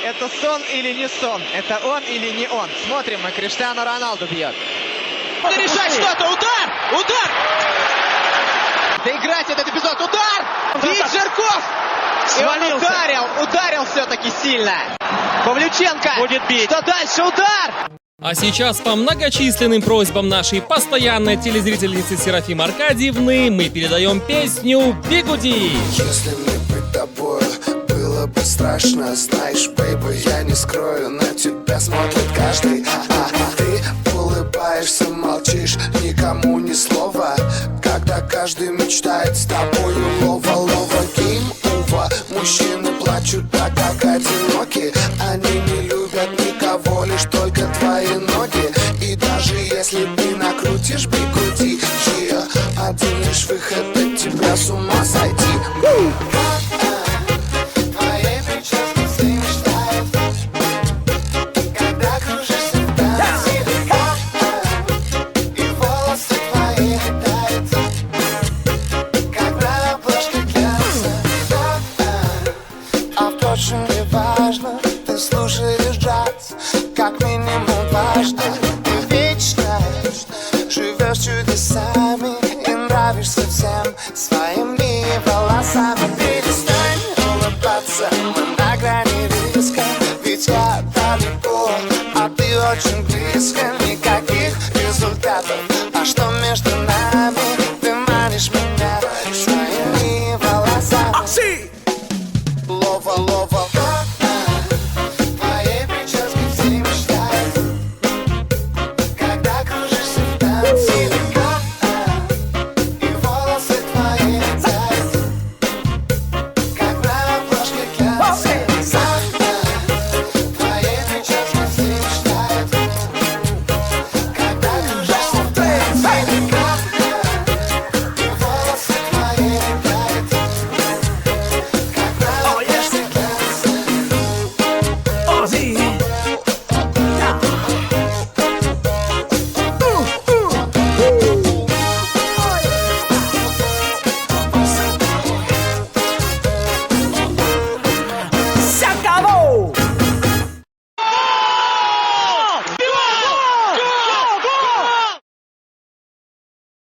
Это сон или не сон? Это он или не он? Смотрим, мы Криштиану Роналду бьет. Решать что-то! Удар! Удар! Доиграть этот эпизод! Удар! Бить Жирков! И он ударил все-таки сильно. Павлюченко будет бить. Что дальше? Удар! А сейчас по многочисленным просьбам нашей постоянной телезрительницы Серафимы Аркадьевны мы передаем песню «Бигуди». Если мне быть тобой было бы страшно, знаешь, бейби, я не скрою, на тебя смотрит каждый. Ты улыбаешься, молчишь, никому ни слова, когда каждый мечтает с тобою лова-лова. Гейм ува, мужчины плачут так, как одиноки. Они не любят никого, лишь только твои ноги. И даже если ты накрутишь бигуди, один лишь выход от тебя с ума сойти. Очень не важно, ты слушаешь джаз, как минимум дважды. Ты вечно живешь чудесами и нравишься всем своими волосами. Перестань улыбаться, мы на грани риска, ведь я далеко, а ты очень близко.